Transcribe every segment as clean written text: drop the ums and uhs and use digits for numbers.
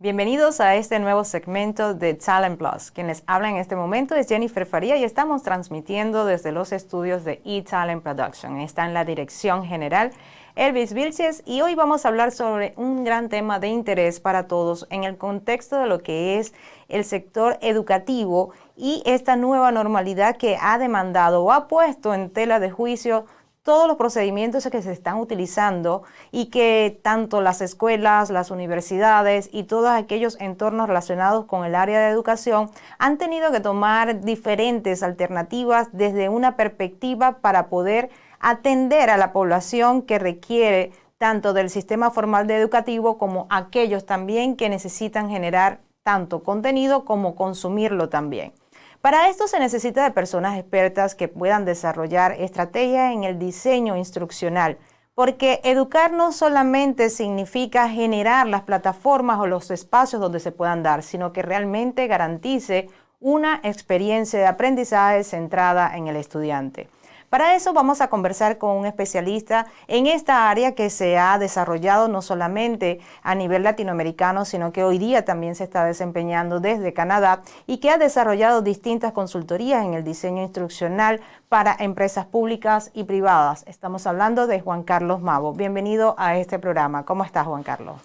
Bienvenidos a este nuevo segmento de Talent Plus. Quien les habla en este momento es Jennifer Faría y estamos transmitiendo desde los estudios de eTalent Production. Está en la dirección general Elvis Vilches y hoy vamos a hablar sobre un gran tema de interés para todos en el contexto de lo que es el sector educativo y esta nueva normalidad que ha demandado o ha puesto en tela de juicio todos los procedimientos que se están utilizando y que tanto las escuelas, las universidades y todos aquellos entornos relacionados con el área de educación han tenido que tomar diferentes alternativas desde una perspectiva para poder atender a la población que requiere tanto del sistema formal de educativo como aquellos también que necesitan generar tanto contenido como consumirlo también. Para esto se necesita de personas expertas que puedan desarrollar estrategias en el diseño instruccional, porque educar no solamente significa generar las plataformas o los espacios donde se puedan dar, sino que realmente garantice una experiencia de aprendizaje centrada en el estudiante. Para eso vamos a conversar con un especialista en esta área que se ha desarrollado no solamente a nivel latinoamericano, sino que hoy día también se está desempeñando desde Canadá y que ha desarrollado distintas consultorías en el diseño instruccional para empresas públicas y privadas. Estamos hablando de Juan Carlos Mavo. Bienvenido a este programa. ¿Cómo estás, Juan Carlos?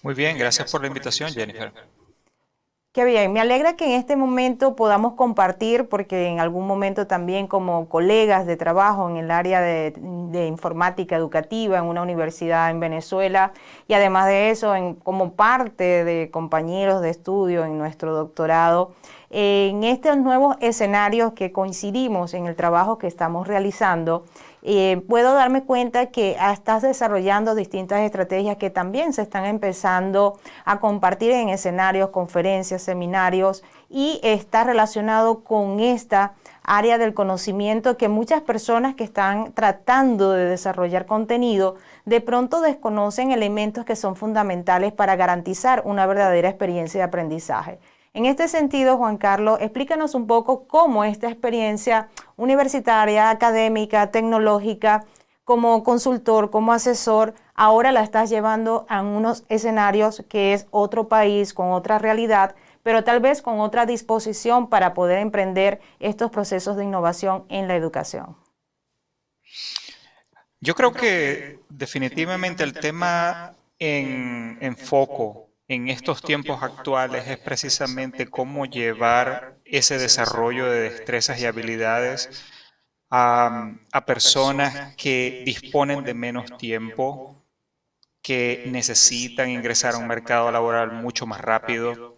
Muy bien, gracias por la invitación, Jennifer. Qué bien, me alegra que en este momento podamos compartir, porque en algún momento también como colegas de trabajo en el área de informática educativa en una universidad en Venezuela y además de eso como parte de compañeros de estudio en nuestro doctorado, en estos nuevos escenarios que coincidimos en el trabajo que estamos realizando, puedo darme cuenta que estás desarrollando distintas estrategias que también se están empezando a compartir en escenarios, conferencias, seminarios y está relacionado con esta área del conocimiento que muchas personas que están tratando de desarrollar contenido de pronto desconocen elementos que son fundamentales para garantizar una verdadera experiencia de aprendizaje. En este sentido, Juan Carlos, explícanos un poco cómo esta experiencia universitaria, académica, tecnológica, como consultor, como asesor, ahora la estás llevando a unos escenarios que es otro país, con otra realidad, pero tal vez con otra disposición para poder emprender estos procesos de innovación en la educación. Yo creo que definitivamente el tema en foco en estos tiempos actuales es precisamente cómo llevar ese desarrollo de destrezas y habilidades a personas que disponen de menos tiempo, que necesitan ingresar a un mercado laboral mucho más rápido,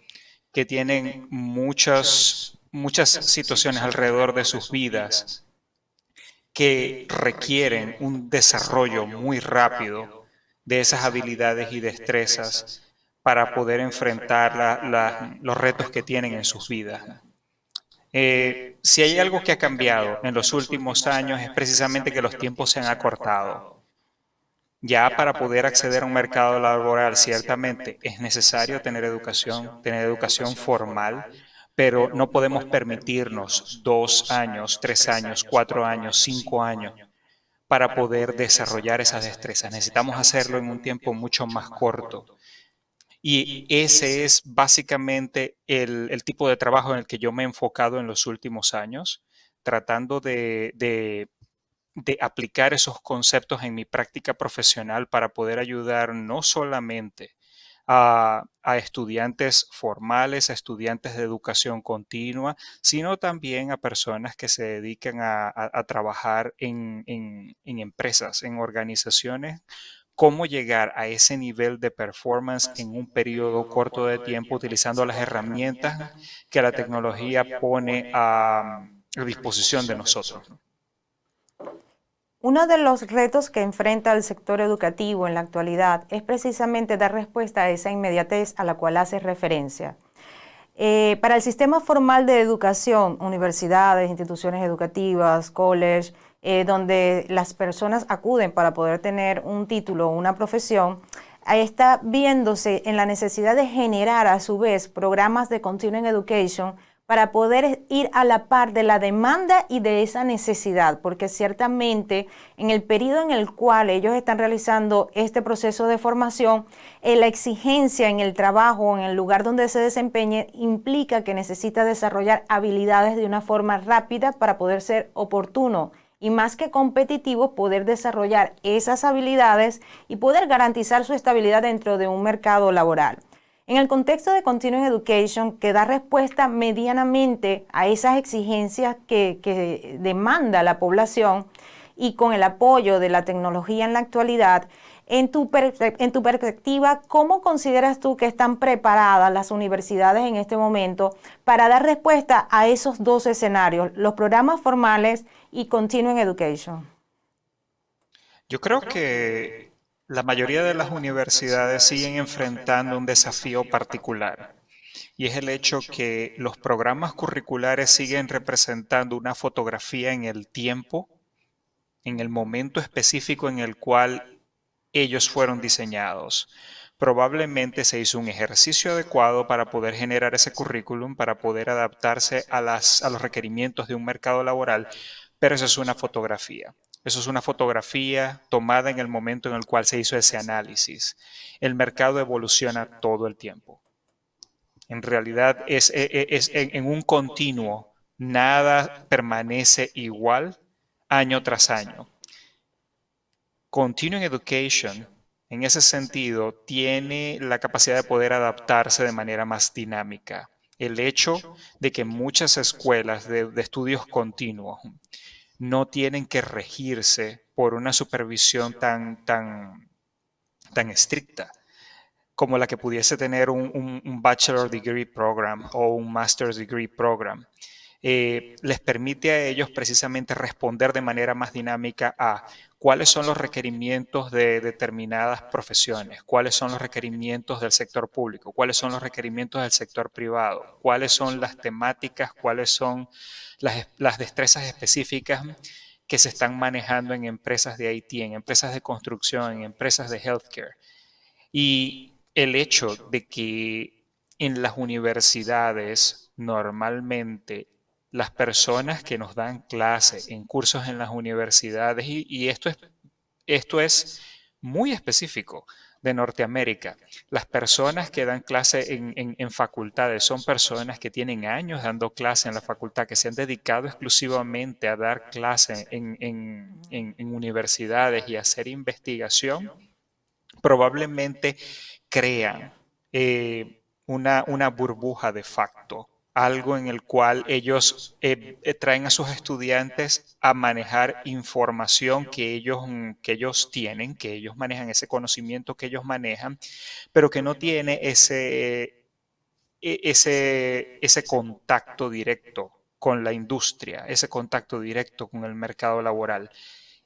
que tienen muchas situaciones alrededor de sus vidas que requieren un desarrollo muy rápido de esas habilidades y destrezas para poder enfrentar los retos que tienen en sus vidas. Si hay algo que ha cambiado en los últimos años es precisamente que los tiempos se han acortado. Ya para poder acceder a un mercado laboral, ciertamente es necesario tener educación formal, pero no podemos permitirnos 2 años, 3 años, 4 años, 5 años para poder desarrollar esas destrezas. Necesitamos hacerlo en un tiempo mucho más corto. Y ese es básicamente el tipo de trabajo en el que yo me he enfocado en los últimos años, tratando de aplicar esos conceptos en mi práctica profesional para poder ayudar no solamente a estudiantes formales, a estudiantes de educación continua, sino también a personas que se dedican a trabajar en empresas, en organizaciones, cómo llegar a ese nivel de performance en un periodo corto de tiempo utilizando las herramientas que la tecnología pone a disposición de nosotros. Uno de los retos que enfrenta el sector educativo en la actualidad es precisamente dar respuesta a esa inmediatez a la cual hace referencia. Para el sistema formal de educación, universidades, instituciones educativas, college, donde las personas acuden para poder tener un título o una profesión, está viéndose en la necesidad de generar a su vez programas de continuing education para poder ir a la par de la demanda y de esa necesidad, porque ciertamente en el periodo en el cual ellos están realizando este proceso de formación, la exigencia en el trabajo, en el lugar donde se desempeñe, implica que necesita desarrollar habilidades de una forma rápida para poder ser oportuno y más que competitivo, poder desarrollar esas habilidades y poder garantizar su estabilidad dentro de un mercado laboral. En el contexto de Continuing Education, que da respuesta medianamente a esas exigencias que demanda la población y con el apoyo de la tecnología en la actualidad, en tu perspectiva, ¿cómo consideras tú que están preparadas las universidades en este momento para dar respuesta a esos dos escenarios, los programas formales y Continuing Education? Yo creo que la mayoría de las universidades siguen enfrentando un desafío particular, y es el hecho que los programas curriculares siguen representando una fotografía en el tiempo, en el momento específico en el cual ellos fueron diseñados. Probablemente se hizo un ejercicio adecuado para poder generar ese currículum, para poder adaptarse a los requerimientos de un mercado laboral, pero eso es una fotografía. Eso es una fotografía tomada en el momento en el cual se hizo ese análisis. El mercado evoluciona todo el tiempo. En realidad es en un continuo. Nada permanece igual año tras año. Continuing Education, en ese sentido, tiene la capacidad de poder adaptarse de manera más dinámica. El hecho de que muchas escuelas de estudios continuos no tienen que regirse por una supervisión tan estricta como la que pudiese tener un Bachelor Degree Program o un Master's Degree Program. Les permite a ellos precisamente responder de manera más dinámica a cuáles son los requerimientos de determinadas profesiones, cuáles son los requerimientos del sector público, cuáles son los requerimientos del sector privado, cuáles son las temáticas, cuáles son las destrezas específicas que se están manejando en empresas de IT, en empresas de construcción, en empresas de healthcare. Y el hecho de que en las universidades normalmente las personas que nos dan clase en cursos en las universidades, y esto es muy específico de Norteamérica, las personas que dan clase en facultades son personas que tienen años dando clase en la facultad, que se han dedicado exclusivamente a dar clase en universidades y a hacer investigación, probablemente crean una burbuja de facto, algo en el cual ellos traen a sus estudiantes a manejar información que ellos tienen, que ellos manejan, ese conocimiento que ellos manejan, pero que no tiene ese contacto directo con la industria, ese contacto directo con el mercado laboral.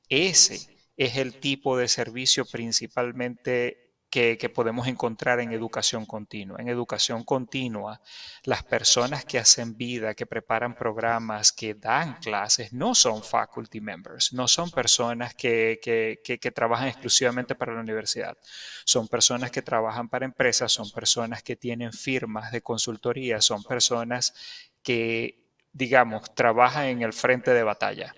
Ese es el tipo de servicio principalmente que podemos encontrar en educación continua. En educación continua, las personas que hacen vida, que preparan programas, que dan clases, no son faculty members, no son personas que trabajan exclusivamente para la universidad. Son personas que trabajan para empresas, son personas que tienen firmas de consultoría, son personas que, digamos, trabajan en el frente de batalla.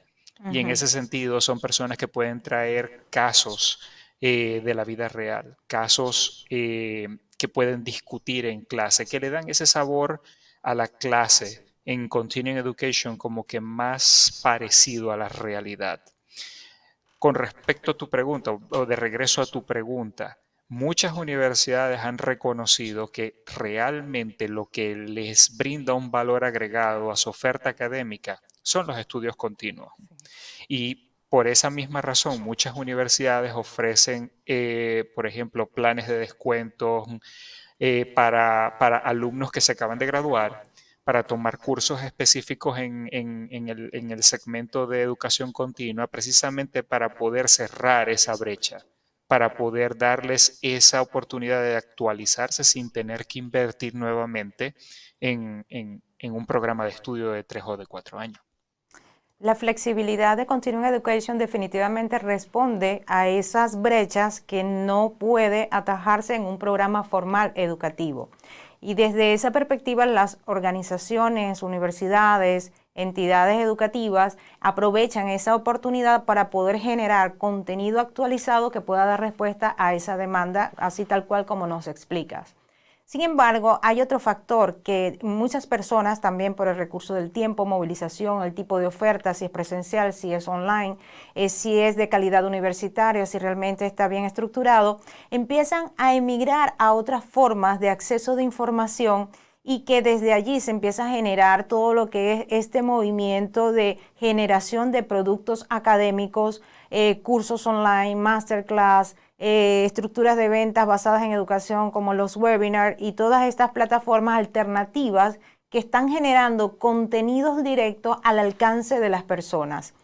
Y en ese sentido son personas que pueden traer casos de la vida real, casos que pueden discutir en clase, que le dan ese sabor a la clase en Continuing Education como que más parecido a la realidad. Con respecto a tu pregunta, o de regreso a tu pregunta, muchas universidades han reconocido que realmente lo que les brinda un valor agregado a su oferta académica son los estudios continuos. Y por esa misma razón, muchas universidades ofrecen, por ejemplo, planes de descuentos para alumnos que se acaban de graduar, para tomar cursos específicos en el segmento de educación continua, precisamente para poder cerrar esa brecha, para poder darles esa oportunidad de actualizarse sin tener que invertir nuevamente en un programa de estudio de 3 o de 4 años. La flexibilidad de Continuing Education definitivamente responde a esas brechas que no puede atajarse en un programa formal educativo. Y desde esa perspectiva, las organizaciones, universidades, entidades educativas aprovechan esa oportunidad para poder generar contenido actualizado que pueda dar respuesta a esa demanda, así tal cual como nos explicas. Sin embargo, hay otro factor que muchas personas también por el recurso del tiempo, movilización, el tipo de oferta, si es presencial, si es online, si es de calidad universitaria, si realmente está bien estructurado, empiezan a emigrar a otras formas de acceso de información y que desde allí se empieza a generar todo lo que es este movimiento de generación de productos académicos, cursos online, masterclass, estructuras de ventas basadas en educación como los webinars y todas estas plataformas alternativas que están generando contenidos directos al alcance de las personas.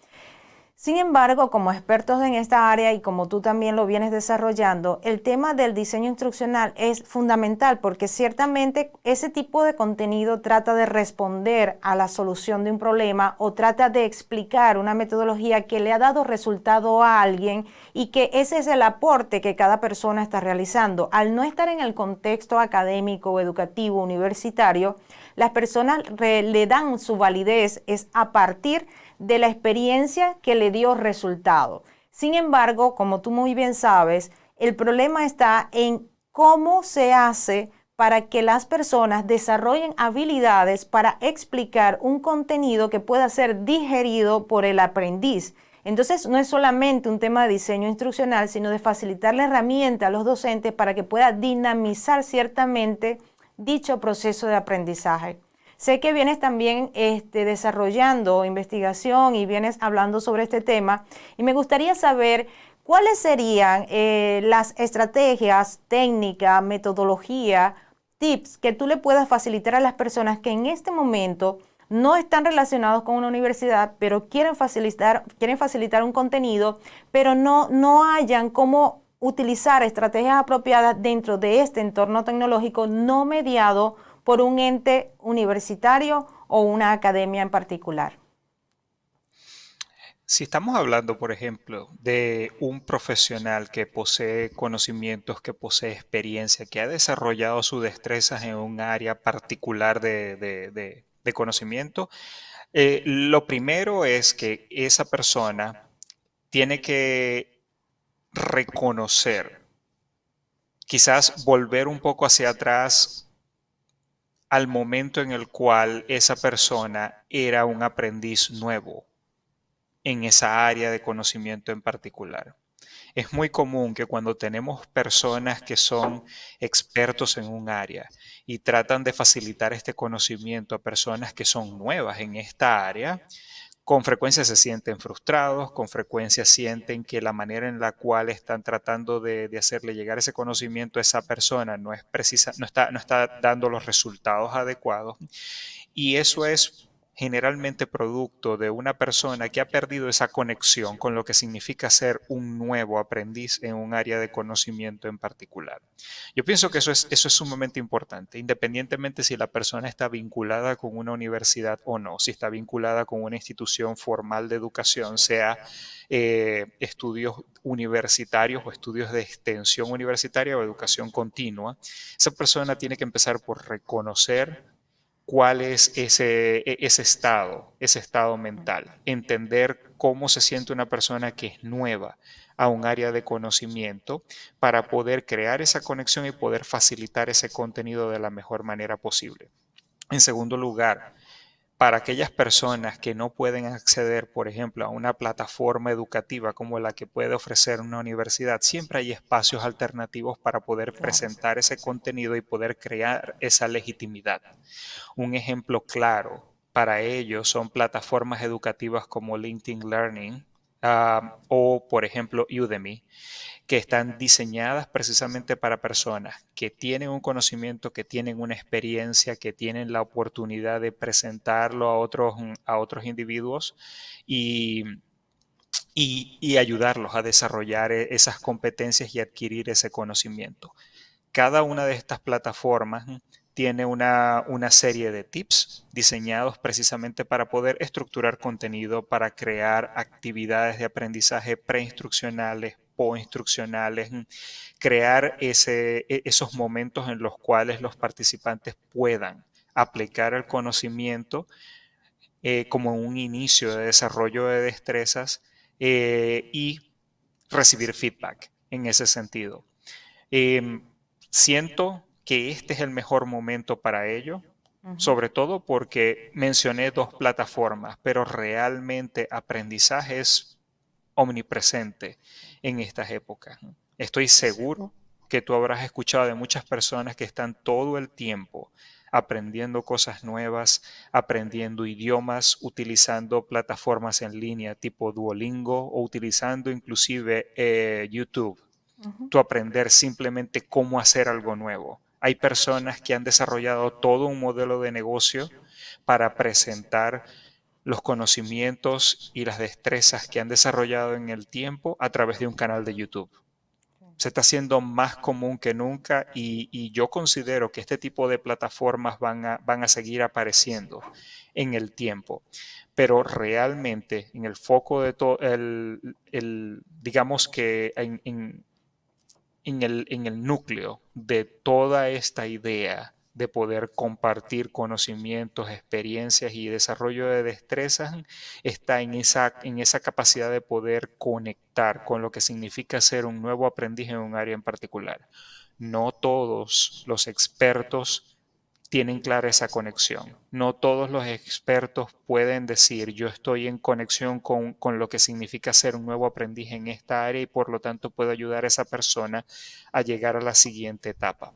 Sin embargo, como expertos en esta área y como tú también lo vienes desarrollando, el tema del diseño instruccional es fundamental porque ciertamente ese tipo de contenido trata de responder a la solución de un problema o trata de explicar una metodología que le ha dado resultado a alguien y que ese es el aporte que cada persona está realizando. Al no estar en el contexto académico, educativo, universitario, las personas le dan su validez es a partir de la experiencia que le dio resultado. Sin embargo, como tú muy bien sabes, el problema está en cómo se hace para que las personas desarrollen habilidades para explicar un contenido que pueda ser digerido por el aprendiz. Entonces, no es solamente un tema de diseño instruccional, sino de facilitar la herramienta a los docentes para que pueda dinamizar ciertamente dicho proceso de aprendizaje. Sé que vienes también desarrollando investigación y vienes hablando sobre este tema y me gustaría saber cuáles serían las estrategias, técnicas, metodología, tips que tú le puedas facilitar a las personas que en este momento no están relacionados con una universidad, pero quieren facilitar un contenido, pero no hayan cómo utilizar estrategias apropiadas dentro de este entorno tecnológico no mediado por un ente universitario o una academia en particular. Si estamos hablando, por ejemplo, de un profesional que posee conocimientos, que posee experiencia, que ha desarrollado sus destrezas en un área particular de conocimiento, lo primero es que esa persona tiene que reconocer, quizás volver un poco hacia atrás al momento en el cual esa persona era un aprendiz nuevo en esa área de conocimiento en particular. Es muy común que cuando tenemos personas que son expertos en un área y tratan de facilitar este conocimiento a personas que son nuevas en esta área, con frecuencia se sienten frustrados, con frecuencia sienten que la manera en la cual están tratando de hacerle llegar ese conocimiento a esa persona no es precisa, no está dando los resultados adecuados. Y eso es generalmente producto de una persona que ha perdido esa conexión con lo que significa ser un nuevo aprendiz en un área de conocimiento en particular. Yo pienso que eso es sumamente importante, independientemente si la persona está vinculada con una universidad o no, si está vinculada con una institución formal de educación, sea estudios universitarios o estudios de extensión universitaria o educación continua. Esa persona tiene que empezar por reconocer cuál es ese estado mental, entender cómo se siente una persona que es nueva a un área de conocimiento para poder crear esa conexión y poder facilitar ese contenido de la mejor manera posible. En segundo lugar, para aquellas personas que no pueden acceder, por ejemplo, a una plataforma educativa como la que puede ofrecer una universidad, siempre hay espacios alternativos para poder Claro. presentar ese contenido y poder crear esa legitimidad. Un ejemplo claro para ello son plataformas educativas como LinkedIn Learning o, por ejemplo, Udemy, que están diseñadas precisamente para personas que tienen un conocimiento, que tienen una experiencia, que tienen la oportunidad de presentarlo a otros individuos y, y ayudarlos a desarrollar esas competencias y adquirir ese conocimiento. Cada una de estas plataformas tiene una serie de tips diseñados precisamente para poder estructurar contenido, para crear actividades de aprendizaje preinstruccionales, tiempo, instruccionales, crear esos momentos en los cuales los participantes puedan aplicar el conocimiento como un inicio de desarrollo de destrezas y recibir feedback en ese sentido. Siento que este es el mejor momento para ello, sobre todo porque mencioné dos plataformas, pero realmente aprendizaje es omnipresente en estas épocas. Estoy seguro que tú habrás escuchado de muchas personas que están todo el tiempo aprendiendo cosas nuevas, aprendiendo idiomas, utilizando plataformas en línea tipo Duolingo o utilizando inclusive YouTube. Tu aprender simplemente cómo hacer algo nuevo. Hay personas que han desarrollado todo un modelo de negocio para presentar los conocimientos y las destrezas que han desarrollado en el tiempo a través de un canal de YouTube. Se está haciendo más común que nunca y yo considero que este tipo de plataformas van a seguir apareciendo en el tiempo. Pero realmente en el foco de todo, digamos que en el núcleo de toda esta idea de poder compartir conocimientos, experiencias y desarrollo de destrezas está en esa capacidad de poder conectar con lo que significa ser un nuevo aprendiz en un área en particular. No todos los expertos tienen clara esa conexión. No todos los expertos pueden decir yo estoy en conexión con lo que significa ser un nuevo aprendiz en esta área y por lo tanto puedo ayudar a esa persona a llegar a la siguiente etapa.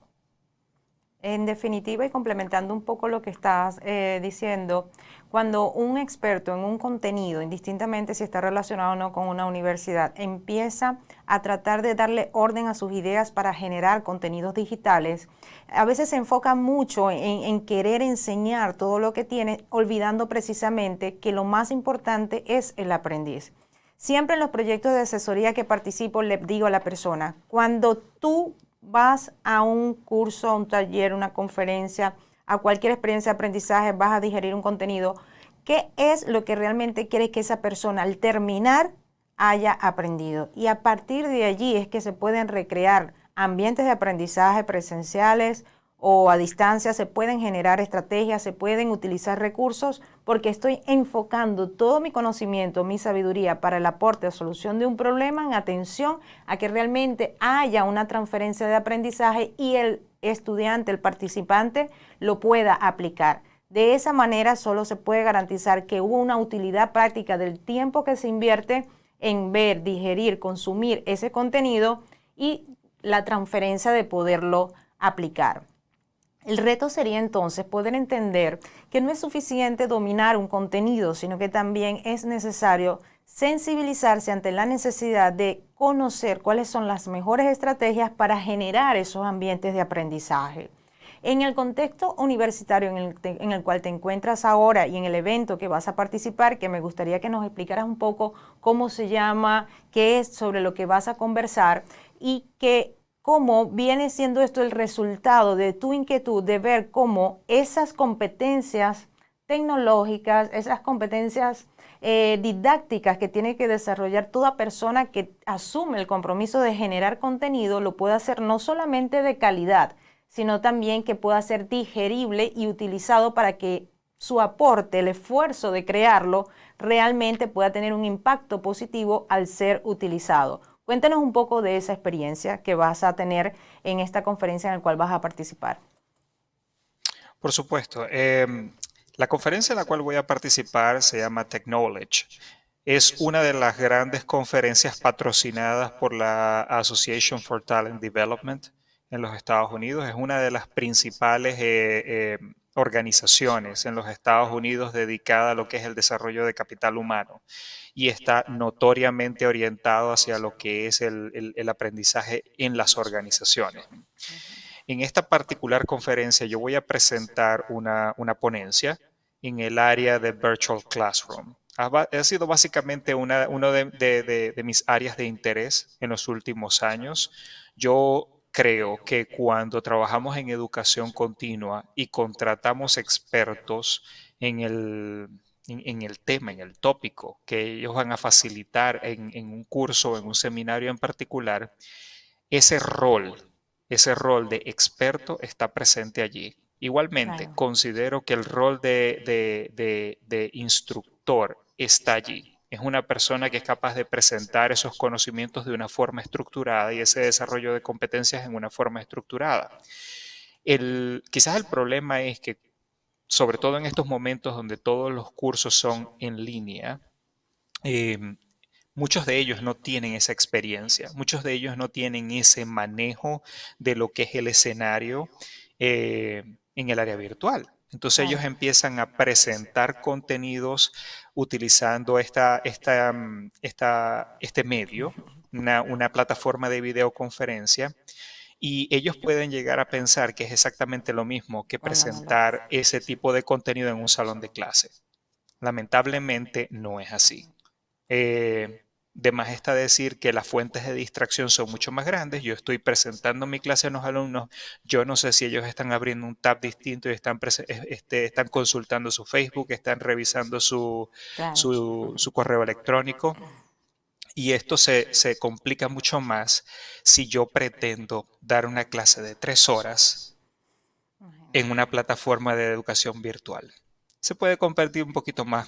En definitiva, y complementando un poco lo que estás diciendo, cuando un experto en un contenido, indistintamente si está relacionado o no con una universidad, empieza a tratar de darle orden a sus ideas para generar contenidos digitales, a veces se enfoca mucho en querer enseñar todo lo que tiene, olvidando precisamente que lo más importante es el aprendiz. Siempre en los proyectos de asesoría que participo le digo a la persona, cuando tú vas a un curso, a un taller, una conferencia, a cualquier experiencia de aprendizaje, vas a digerir un contenido, ¿qué es lo que realmente quieres que esa persona al terminar haya aprendido? Y a partir de allí es que se pueden recrear ambientes de aprendizaje presenciales o a distancia, se pueden generar estrategias, se pueden utilizar recursos, porque estoy enfocando todo mi conocimiento, mi sabiduría para el aporte o solución de un problema en atención a que realmente haya una transferencia de aprendizaje y el estudiante, el participante, lo pueda aplicar. De esa manera solo se puede garantizar que hubo una utilidad práctica del tiempo que se invierte en ver, digerir, consumir ese contenido y la transferencia de poderlo aplicar. El reto sería entonces poder entender que no es suficiente dominar un contenido, sino que también es necesario sensibilizarse ante la necesidad de conocer cuáles son las mejores estrategias para generar esos ambientes de aprendizaje. En el contexto universitario en el cual te encuentras ahora y en el evento que vas a participar, que me gustaría que nos explicaras un poco cómo se llama, qué es sobre lo que vas a conversar y que cómo viene siendo esto el resultado de tu inquietud de ver cómo esas competencias tecnológicas, esas competencias didácticas que tiene que desarrollar toda persona que asume el compromiso de generar contenido, lo puede hacer no solamente de calidad, sino también que pueda ser digerible y utilizado para que su aporte, el esfuerzo de crearlo, realmente pueda tener un impacto positivo al ser utilizado. Cuéntanos un poco de esa experiencia que vas a tener en esta conferencia en la cual vas a participar. Por supuesto. La conferencia en la cual voy a participar se llama Techknowledge. Es una de las grandes conferencias patrocinadas por la Association for Talent Development en los Estados Unidos. Es una de las principales organizaciones en los Estados Unidos dedicada a lo que es el desarrollo de capital humano y está notoriamente orientado hacia lo que es el aprendizaje en las organizaciones. En esta particular conferencia yo voy a presentar una ponencia en el área de Virtual Classroom. Ha sido básicamente una de mis áreas de interés en los últimos años. Yo creo que cuando trabajamos en educación continua y contratamos expertos en el en el tema, en el tópico que ellos van a facilitar en un curso o en un seminario en particular, ese rol de experto está presente allí. Igualmente, Claro. considero que el rol de instructor está allí. Es una persona que es capaz de presentar esos conocimientos de una forma estructurada y ese desarrollo de competencias en una forma estructurada. Quizás el problema es que, sobre todo en estos momentos donde todos los cursos son en línea, eh, muchos de ellos no tienen esa experiencia, muchos de ellos no tienen ese manejo de lo que es el escenario en el área virtual. Entonces ellos Claro. empiezan a presentar contenidos utilizando este medio, una plataforma de videoconferencia, y ellos pueden llegar a pensar que es exactamente lo mismo que Cuando no lo es. presentar ese tipo de contenido en un salón de clase. Lamentablemente no es así. De más está decir que las fuentes de distracción son mucho más grandes. Yo estoy presentando mi clase a los alumnos. Yo no sé si ellos están abriendo un tab distinto y están consultando su Facebook, están revisando Claro. su correo electrónico. Y esto se complica mucho más si yo pretendo dar una clase de 3 horas en una plataforma de educación virtual. Se puede convertir un poquito más,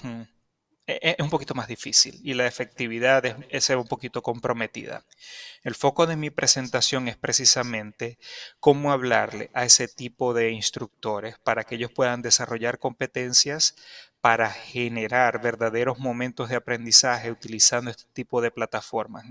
es un poquito más difícil y la efectividad es un poquito comprometida. El foco de mi presentación es precisamente cómo hablarle a ese tipo de instructores para que ellos puedan desarrollar competencias para generar verdaderos momentos de aprendizaje utilizando este tipo de plataformas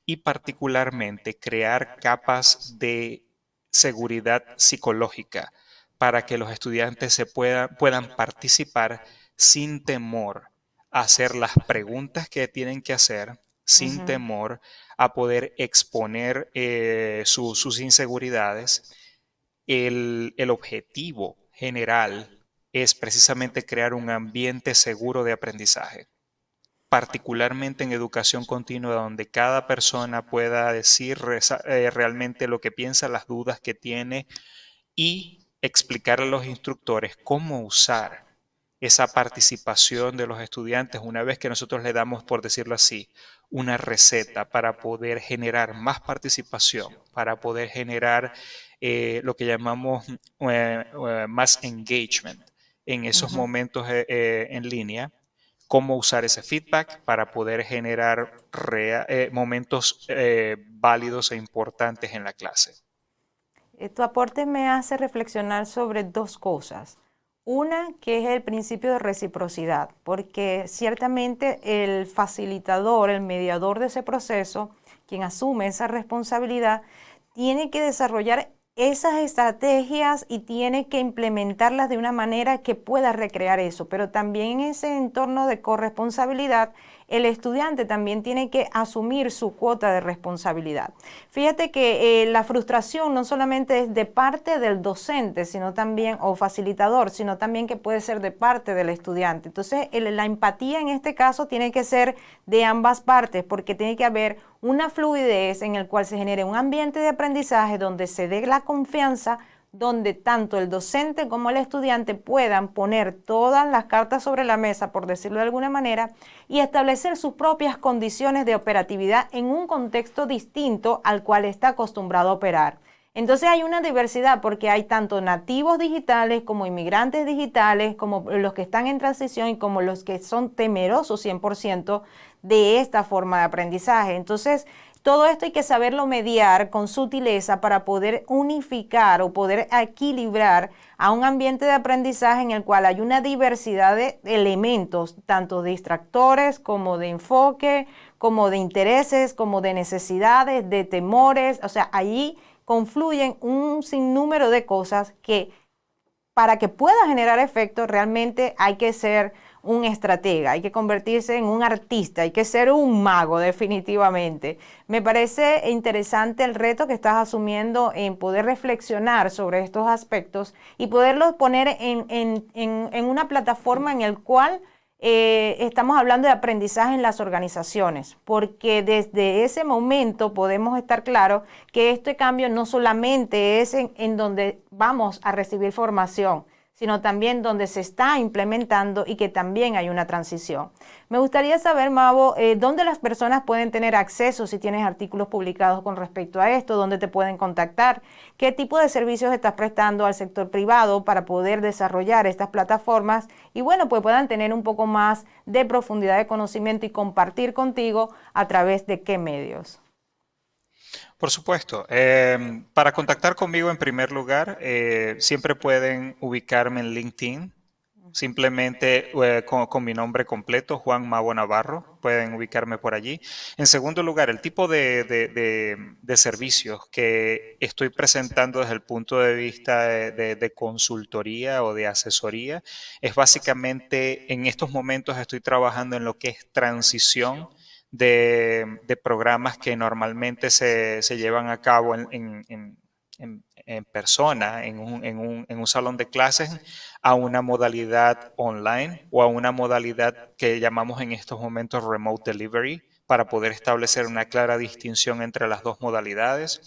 y particularmente crear capas de seguridad psicológica para que los estudiantes puedan participar sin temor a hacer las preguntas que tienen que hacer, sin Ujú. temor a poder exponer sus inseguridades. El objetivo general es precisamente crear un ambiente seguro de aprendizaje, particularmente en educación continua, donde cada persona pueda decir realmente lo que piensa, las dudas que tiene y explicar a los instructores cómo usar esa participación de los estudiantes una vez que nosotros le damos, por decirlo así, una receta para poder generar más participación, para poder generar lo que llamamos más engagement en esos Ujú. momentos en línea, cómo usar ese feedback para poder generar momentos válidos e importantes en la clase. Tu aporte me hace reflexionar sobre dos cosas. Una, que es el principio de reciprocidad, porque ciertamente el facilitador, el mediador de ese proceso, quien asume esa responsabilidad, tiene que desarrollar esas estrategias y tiene que implementarlas de una manera que pueda recrear eso, pero también en ese entorno de corresponsabilidad, el estudiante también tiene que asumir su cuota de responsabilidad. Fíjate que la frustración no solamente es de parte del docente, sino también, o facilitador, sino también que puede ser de parte del estudiante. Entonces, la empatía en este caso tiene que ser de ambas partes, porque tiene que haber una fluidez en el cual se genere un ambiente de aprendizaje donde se dé la confianza, donde tanto el docente como el estudiante puedan poner todas las cartas sobre la mesa, por decirlo de alguna manera, y establecer sus propias condiciones de operatividad en un contexto distinto al cual está acostumbrado a operar. Entonces hay una diversidad porque hay tanto nativos digitales como inmigrantes digitales, como los que están en transición y como los que son temerosos 100% de esta forma de aprendizaje. Entonces, todo esto hay que saberlo mediar con sutileza para poder unificar o poder equilibrar a un ambiente de aprendizaje en el cual hay una diversidad de elementos, tanto de distractores como de enfoque, como de intereses, como de necesidades, de temores. O sea, allí confluyen un sinnúmero de cosas que para que pueda generar efecto realmente hay que ser un estratega, hay que convertirse en un artista, hay que ser un mago definitivamente. Me parece interesante el reto que estás asumiendo en poder reflexionar sobre estos aspectos y poderlos poner en una plataforma en el cual estamos hablando de aprendizaje en las organizaciones, porque desde ese momento podemos estar claros que este cambio no solamente es en donde vamos a recibir formación, sino también donde se está implementando y que también hay una transición. Me gustaría saber, Mavo, dónde las personas pueden tener acceso si tienes artículos publicados con respecto a esto, dónde te pueden contactar, qué tipo de servicios estás prestando al sector privado para poder desarrollar estas plataformas y bueno, pues puedan tener un poco más de profundidad de conocimiento y compartir contigo a través de qué medios. Por supuesto. Para contactar conmigo en primer lugar, siempre pueden ubicarme en LinkedIn. Simplemente con mi nombre completo, Juan Mavo Navarro, pueden ubicarme por allí. En segundo lugar, el tipo de servicios que estoy presentando desde el punto de vista de consultoría o de asesoría es básicamente, en estos momentos estoy trabajando en lo que es transición de programas que normalmente se llevan a cabo en persona, en un salón de clases, a una modalidad online o a una modalidad que llamamos en estos momentos remote delivery, para poder establecer una clara distinción entre las dos modalidades.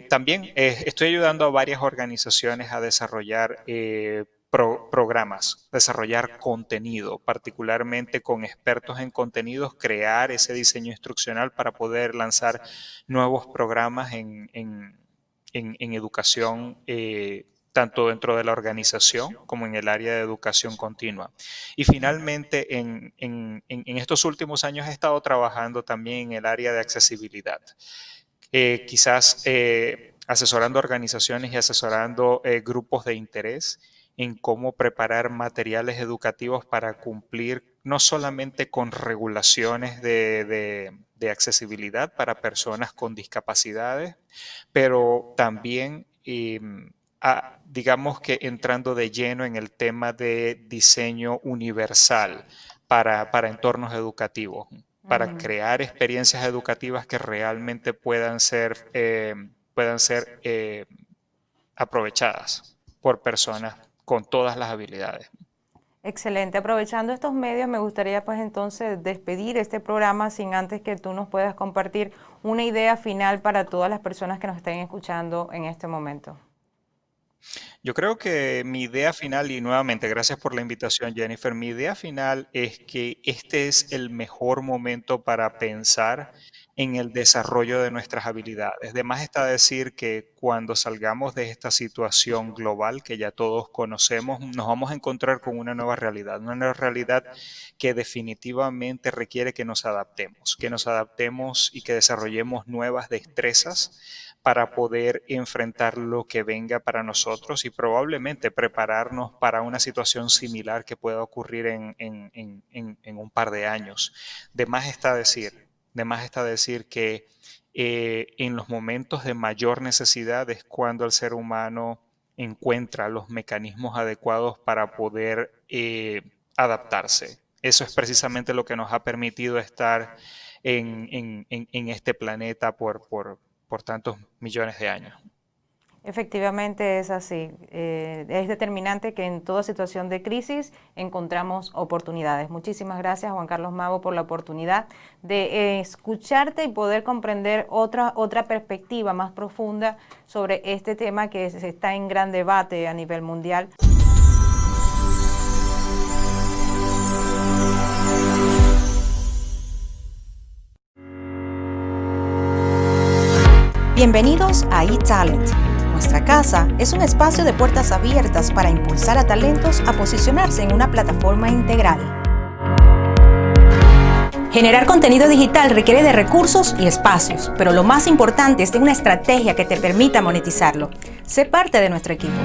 También estoy ayudando a varias organizaciones a desarrollar programas, desarrollar contenido, particularmente con expertos en contenidos, crear ese diseño instruccional para poder lanzar nuevos programas en educación, tanto dentro de la organización como en el área de educación continua. Y finalmente, en estos últimos años he estado trabajando también en el área de accesibilidad. Quizás asesorando organizaciones y asesorando grupos de interés en cómo preparar materiales educativos para cumplir no solamente con regulaciones de accesibilidad para personas con discapacidades, pero también, digamos que entrando de lleno en el tema de diseño universal para entornos educativos, para crear experiencias educativas que realmente puedan ser aprovechadas por personas con todas las habilidades. Excelente. Aprovechando estos medios, me gustaría pues entonces despedir este programa sin antes que tú nos puedas compartir una idea final para todas las personas que nos estén escuchando en este momento. Yo creo que mi idea final, y nuevamente gracias por la invitación, Jennifer, mi idea final es que este es el mejor momento para pensar en el desarrollo de nuestras habilidades. De más está decir que cuando salgamos de esta situación global que ya todos conocemos, nos vamos a encontrar con una nueva realidad que definitivamente requiere que nos adaptemos y que desarrollemos nuevas destrezas para poder enfrentar lo que venga para nosotros y probablemente prepararnos para una situación similar que pueda ocurrir en un par de años. De más está decir que en los momentos de mayor necesidad es cuando el ser humano encuentra los mecanismos adecuados para poder adaptarse. Eso es precisamente lo que nos ha permitido estar en este planeta por tantos millones de años. Efectivamente es así. Es determinante que en toda situación de crisis encontramos oportunidades. Muchísimas gracias, Juan Carlos Mavo, por la oportunidad de escucharte y poder comprender otra perspectiva más profunda sobre este tema que está en gran debate a nivel mundial. Bienvenidos a eTalent. Nuestra casa es un espacio de puertas abiertas para impulsar a talentos a posicionarse en una plataforma integral. Generar contenido digital requiere de recursos y espacios, pero lo más importante es de una estrategia que te permita monetizarlo. Sé parte de nuestro equipo.